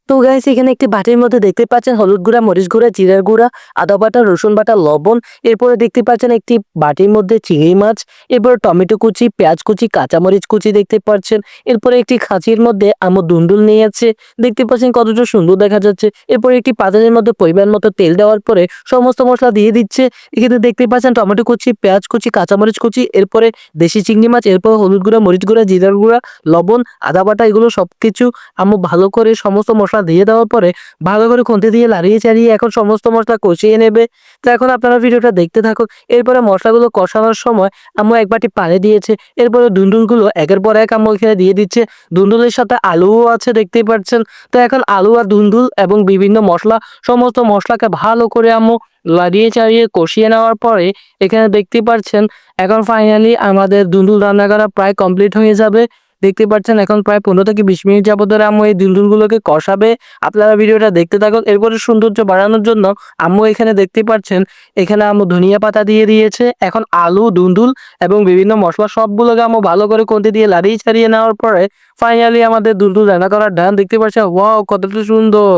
তো গাইস এখানে একটি বাটির মধ্যে দেখতে পাচ্ছেন হলুদ গুঁড়া, মরিচ গুঁড়া, জিরার গুঁড়া, আদা বাটা, রসুন বাটা, লবণ। এরপরে দেখতে পাচ্ছেন একটি বাটির মধ্যে চিংড়ি মাছ, এরপর টমেটো কুচি, পেঁয়াজ কুচি, কাঁচামরিচ কুচি দেখতে পাচ্ছেন। এরপরে একটি খাঁচির মধ্যে আমু দুন্দুল নিয়েছে, দেখতে পাচ্ছেন কতটা সুন্দর দেখা যাচ্ছে। এরপরে একটি পাত্রের মধ্যে পরিমাণ মতো তেল দেওয়ার পরে সমস্ত মশলা দিয়ে দিচ্ছে। এখানে দেখতে পাচ্ছেন টমেটো কুচি, পেঁয়াজ কুচি, কাঁচামরিচ কুচি, এরপরে দেশি চিংড়ি মাছ, এরপর হলুদ গুঁড়া, মরিচ গুঁড়া, জিরার গুঁড়া, লবণ, আদা বাটা, এগুলো সবকিছু আম্মু ভালো করে সমস্ত মসলা দিয়ে দেওয়ার পরে ভালো করে খুন্তি দিয়ে লাড়িয়ে চাড়িয়ে এখন সমস্ত মসলা কষিয়ে নেবে। তো এখন আপনারা ভিডিওটা দেখতে থাকুন। এরপরে মসলাগুলো কষানোর সময় আম্মু এক বাটি পানি দিয়েছে। এরপরে দুন্দুলগুলো একের পর এক আম্মু এখানে দিয়ে দিচ্ছে। দুন্দুলের সাথে আলুও আছে, দেখতেই পাচ্ছেন। তো এখন আলু আর দুন্দুল এবং বিভিন্ন মসলা, সমস্ত মসলাকে ভালো করে আম্মু লাড়িয়ে চাড়িয়ে কষিয়ে নেওয়ার পরে এখানে দেখতেই পাচ্ছেন এখন ফাইনালি আমাদের দুন্দুল রান্না করা প্রায় কমপ্লিট হয়ে যাবে। দেখতে পাচ্ছেন এখন প্রায় 15 থেকে 20 মিনিট যাবত ধরে আম্মু এই দুলদুলগুলোকে কষাবে। আপনারা ভিডিওটা দেখতে থাকুন। এরপরে সৌন্দর্য বাড়ানোর জন্য আম্মু এখানে দেখতে পাচ্ছেন এখানে আম্মু ধনিয়া পাতা দিয়ে দিয়েছে। এখন আলু, দুন্দুল এবং বিভিন্ন মসলা সবগুলোকে আম্মু ভালো করে খুন্তি দিয়ে লাড়িয়ে ছাড়িয়ে নেওয়ার পরে ফাইনালি আমাদের দুলদুল রান্না করার ডান। দেখতে পাচ্ছেন ওয়াও কতটা সুন্দর।